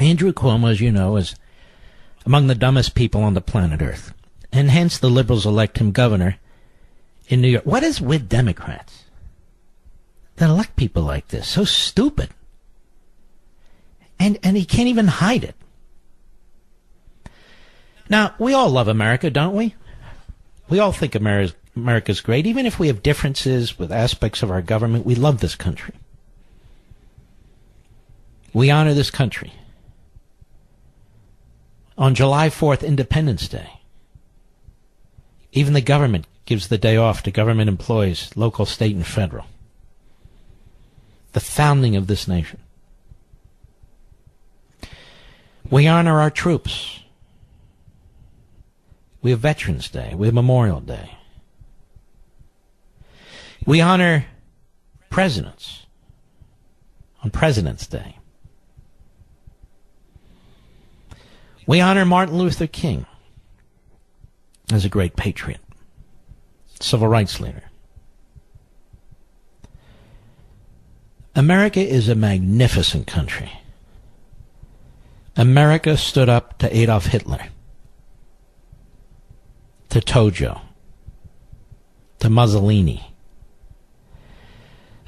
Andrew Cuomo, as you know, is among the dumbest people on the planet Earth. And hence the liberals elect him governor in New York. What is with Democrats that elect people like this? So stupid. And he can't even hide it. Now, we all love America, don't we? We all think America's great. Even if we have differences with aspects of our government, we love this country. We honor this country. On July 4th, Independence Day, even the government gives the day off to government employees, local, state, and federal. The founding of this nation. We honor our troops. We have Veterans Day. We have Memorial Day. We honor presidents on President's Day. We honor Martin Luther King as a great patriot, civil rights leader. America is a magnificent country. America stood up to Adolf Hitler, to Tojo, to Mussolini.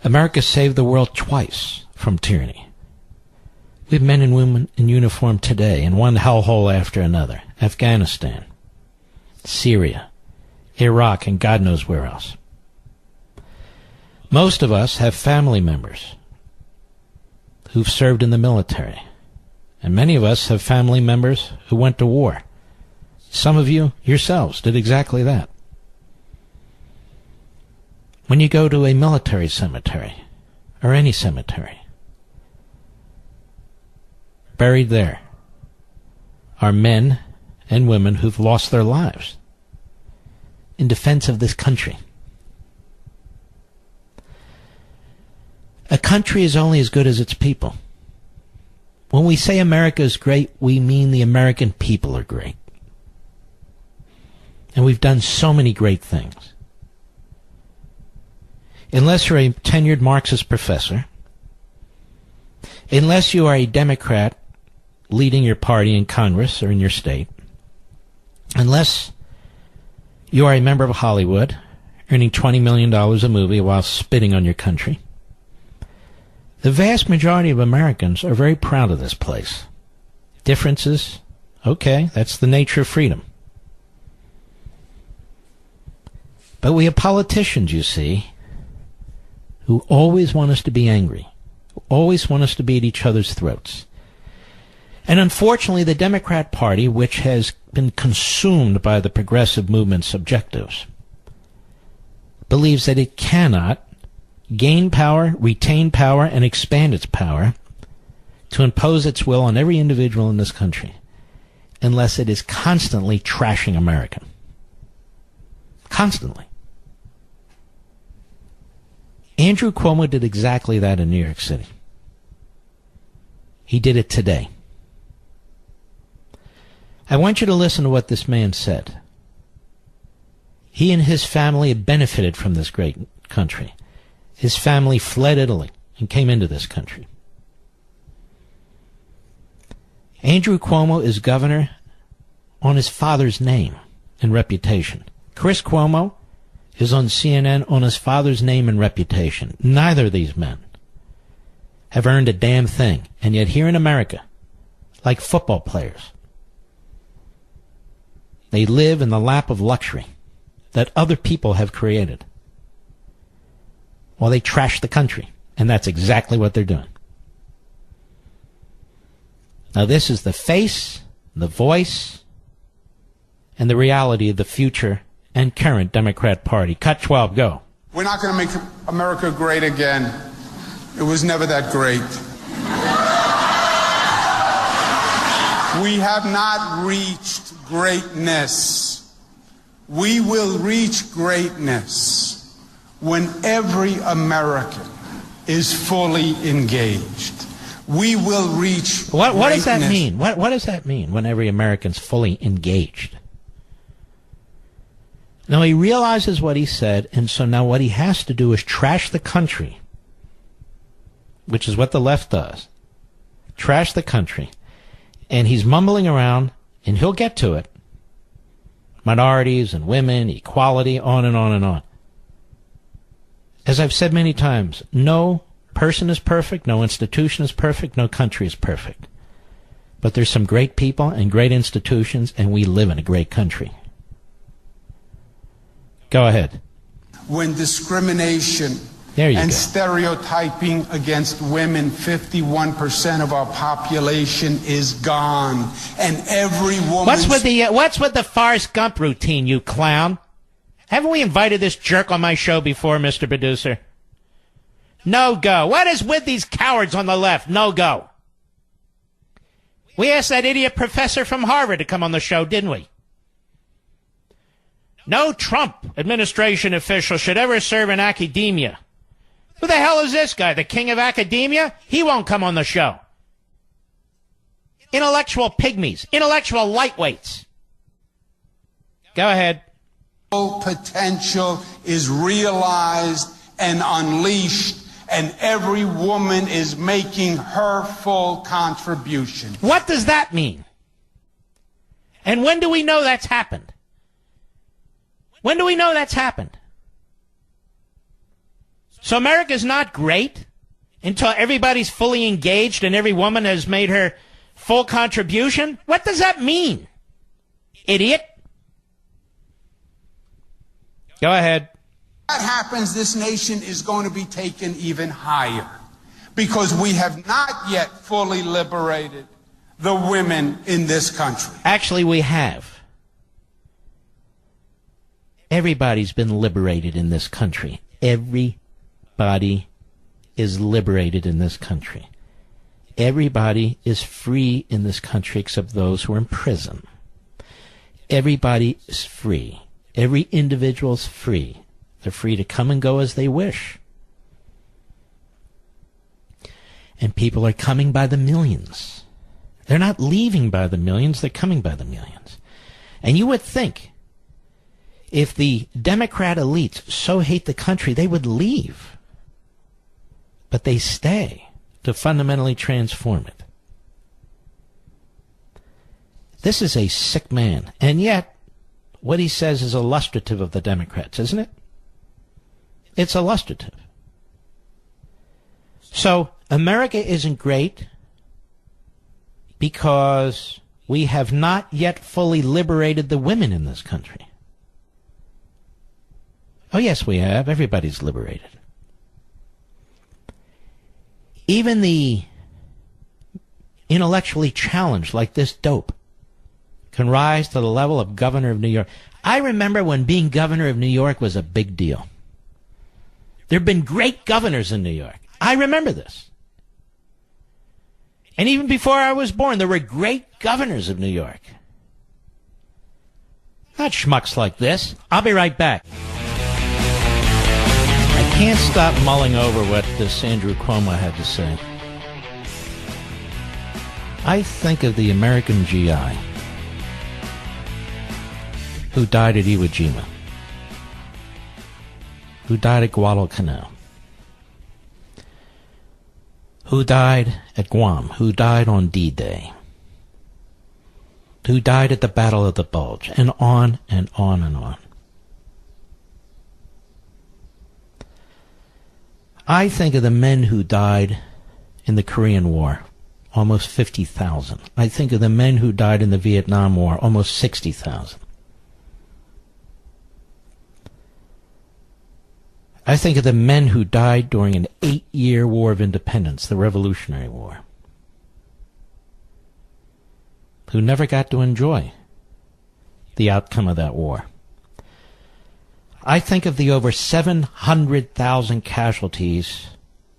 America saved the world twice from tyranny. We have men and women in uniform today in one hellhole after another. Afghanistan, Syria, Iraq, and God knows where else. Most of us have family members who've served in the military. And many of us have family members who went to war. Some of you yourselves did exactly that. When you go to a military cemetery, or any cemetery, buried there are men and women who've lost their lives in defense of this country. A country is only as good as its people. When we say America is great, we mean the American people are great. And we've done so many great things. Unless you're a tenured Marxist professor, unless you are a Democrat leading your party in Congress or in your state, unless you are a member of Hollywood earning $20 million a movie while spitting on your country, the vast majority of Americans are very proud of this place. Differences, okay, that's the nature of freedom. But we have politicians, you see, who always want us to be angry, who always want us to be at each other's throats. And unfortunately, the Democrat Party, which has been consumed by the progressive movement's objectives, believes that it cannot gain power, retain power, and expand its power to impose its will on every individual in this country unless it is constantly trashing America. Constantly. Andrew Cuomo did exactly that in New York City. He did it today. I want you to listen to what this man said. He and his family have benefited from this great country. His family fled Italy and came into this country. Andrew Cuomo is governor on his father's name and reputation. Chris Cuomo is on CNN on his father's name and reputation. Neither of these men have earned a damn thing. And yet here in America, like football players, they live in the lap of luxury that other people have created. Well, they trash the country, and that's exactly what they're doing. Now, this is the face, the voice, and the reality of the future and current Democrat Party. Cut 12, go. We're not going to make America great again. It was never that great. We have not reached greatness. We will reach greatness when every American is fully engaged. We will reach What does that mean? What does that mean when every American's fully engaged? Now, he realizes what he said, and so now what he has to do is trash the country, which is what the left does. Trash the country, And he's mumbling around, and he'll get to it. Minorities and women, equality, on and on and on. As I've said many times, no person is perfect, no institution is perfect, no country is perfect. But there's some great people and great institutions, and we live in a great country. Go ahead. When discrimination and stereotyping against women, 51% of our population is gone. And every woman... What's with the Forrest Gump routine, you clown? Haven't we invited this jerk on my show before, Mr. Producer? No go. What is with these cowards on the left? No go. We asked that idiot professor from Harvard to come on the show, didn't we? No Trump administration official should ever serve in academia. Who the hell is this guy, the king of academia? He won't come on the show. Intellectual pygmies, intellectual lightweights. Go ahead. Potential is realized and unleashed, and every woman is making her full contribution. What does that mean? And when do we know that's happened? When do we know that's happened? So America's not great until everybody's fully engaged and every woman has made her full contribution? What does that mean, idiot? Go ahead. If that happens, this nation is going to be taken even higher because we have not yet fully liberated the women in this country. Actually, we have. Everybody's been liberated in this country. Everybody is liberated in this country. Everybody is free in this country except those who are in prison. Everybody is free. Every individual is free. They're free to come and go as they wish. And people are coming by the millions. They're not leaving by the millions, they're coming by the millions. And you would think, if the Democrat elites so hate the country, they would leave. But they stay to fundamentally transform it. This is a sick man. And yet, what he says is illustrative of the Democrats, isn't it? It's illustrative. So, America isn't great because we have not yet fully liberated the women in this country. Oh, yes, we have. Everybody's liberated. Even the intellectually challenged, like this dope, can rise to the level of governor of New York. I remember when being governor of New York was a big deal. There have been great governors in New York. I remember this. And even before I was born, there were great governors of New York. Not schmucks like this. I'll be right back. I can't stop mulling over what this Andrew Cuomo had to say. I think of the American GI who died at Iwo Jima, who died at Guadalcanal, who died at Guam, who died on D-Day, who died at the Battle of the Bulge, and on and on and on. I think of the men who died in the Korean War, almost 50,000. I think of the men who died in the Vietnam War, almost 60,000. I think of the men who died during an 8-year war of independence, the Revolutionary War, who never got to enjoy the outcome of that war. I think of the over 700,000 casualties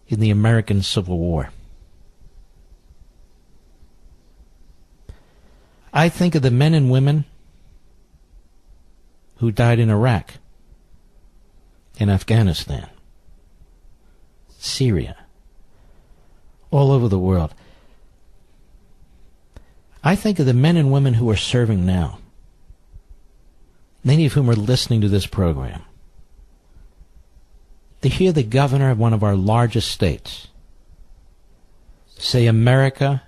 in the American Civil War. I think of the men and women who died in Iraq, in Afghanistan, Syria, all over the world. I think of the men and women who are serving now, many of whom are listening to this program. To hear the governor of one of our largest states say America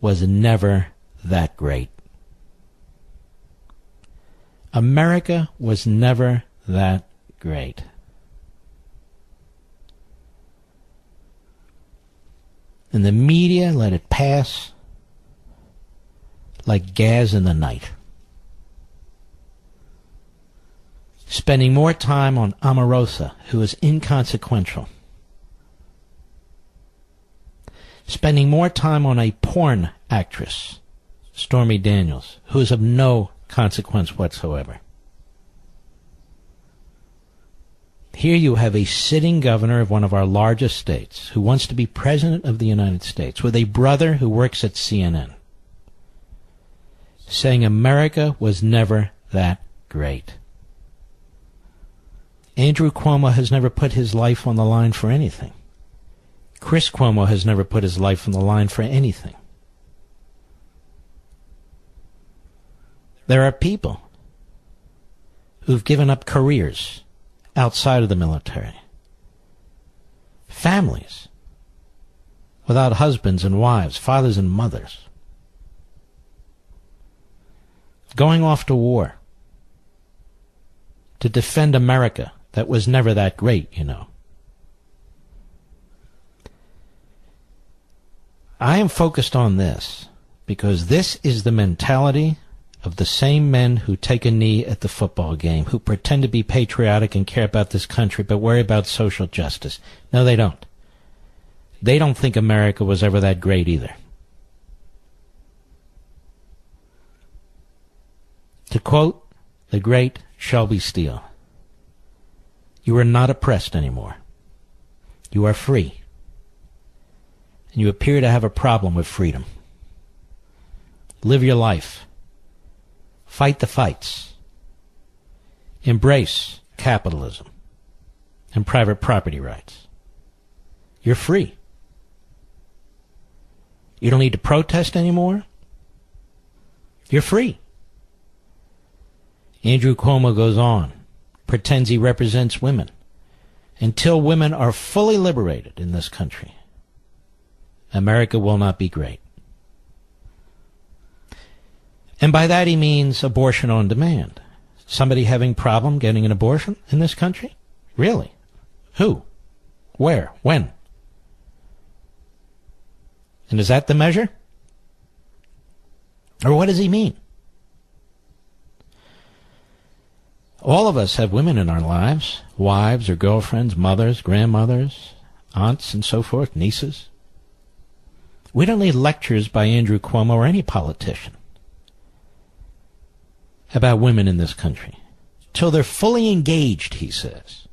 was never that great. America was never that great. And the media let it pass like gas in the night. Spending more time on Omarosa, who is inconsequential. Spending more time on a porn actress, Stormy Daniels, who is of no consequence whatsoever. Here you have a sitting governor of one of our largest states who wants to be president of the United States with a brother who works at CNN saying America was never that great. Andrew Cuomo has never put his life on the line for anything. Chris Cuomo has never put his life on the line for anything. There are people who've given up careers outside of the military. Families without husbands and wives, fathers and mothers. Going off to war to defend America that was never that great, you know. I am focused on this because this is the mentality of the same men who take a knee at the football game, who pretend to be patriotic and care about this country but worry about social justice. No, they don't. They don't think America was ever that great either. To quote the great Shelby Steele, you are not oppressed anymore. You are free. And you appear to have a problem with freedom. Live your life. Fight the fights. Embrace capitalism and private property rights. You're free. You don't need to protest anymore. You're free. Andrew Cuomo goes on, pretends he represents women. Until women are fully liberated in this country, America will not be great. And by that he means abortion on demand. Somebody having problem getting an abortion in this country? Really? Who? Where? When? And is that the measure? Or what does he mean? All of us have women in our lives, wives or girlfriends, mothers, grandmothers, aunts and so forth, nieces. We don't need lectures by Andrew Cuomo or any politician about women in this country. Till they're fully engaged, he says.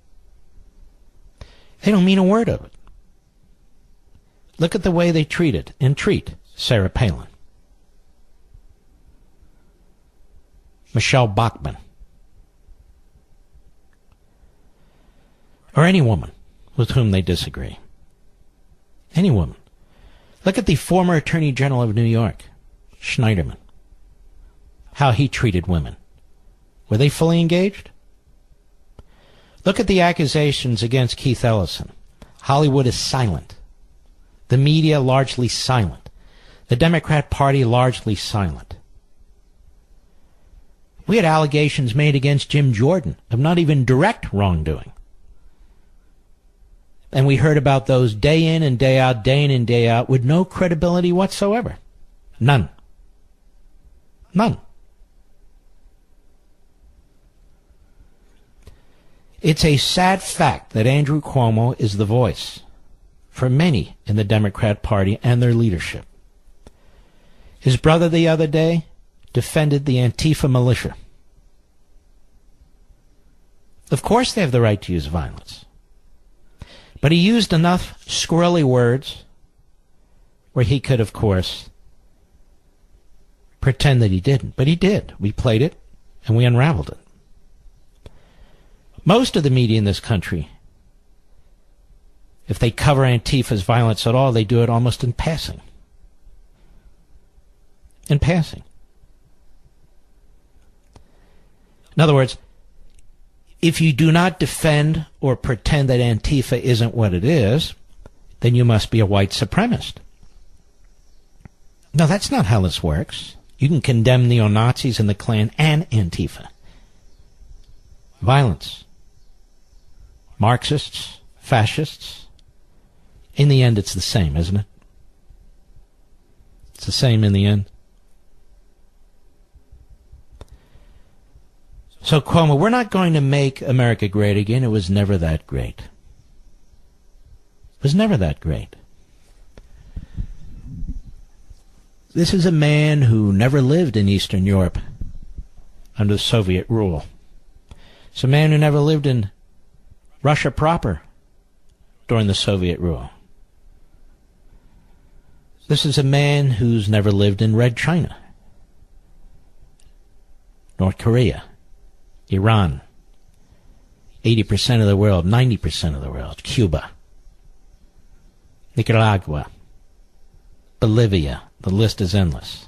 They don't mean a word of it. Look at the way they treated and treat Sarah Palin, Michelle Bachmann, or any woman with whom they disagree. Any woman. Look at the former Attorney General of New York, Schneiderman. How he treated women. Were they fully engaged? Look at the accusations against Keith Ellison. Hollywood is silent. The media largely silent. The Democrat Party largely silent. We had allegations made against Jim Jordan of not even direct wrongdoing. And we heard about those day in and day out, with no credibility whatsoever. None. None. It's a sad fact that Andrew Cuomo is the voice for many in the Democrat Party and their leadership. His brother the other day defended the Antifa militia. Of course they have the right to use violence. But he used enough squirrely words where he could, of course, pretend that he didn't. But he did. We played it, and we unraveled it. Most of the media in this country, if they cover Antifa's violence at all, they do it almost in passing. In passing. In other words, if you do not defend or pretend that Antifa isn't what it is, then you must be a white supremacist. No, that's not how this works. You can condemn neo-Nazis and the Klan and Antifa. Violence. Marxists, fascists. In the end, it's the same, isn't it? It's the same in the end. So, Cuomo, we're not going to make America great again. It was never that great. It was never that great. This is a man who never lived in Eastern Europe under Soviet rule. It's a man who never lived in Russia proper during the Soviet rule. This is a man who's never lived in Red China, North Korea, Iran, 80% of the world, 90% of the world, Cuba, Nicaragua, Bolivia. The list is endless.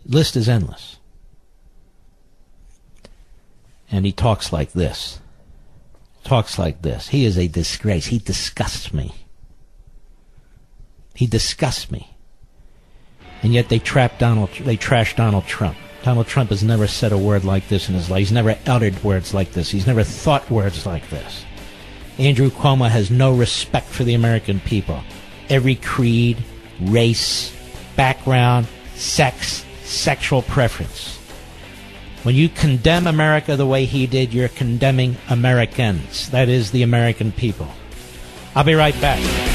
List is endless. And he talks like this. Talks like this. He is a disgrace. He disgusts me. He disgusts me. And yet they trash Donald Trump. Donald Trump has never said a word like this in his life. He's never uttered words like this. He's never thought words like this. Andrew Cuomo has no respect for the American people. Every creed, race, background, sex, sexual preference. When you condemn America the way he did, you're condemning Americans. That is the American people. I'll be right back.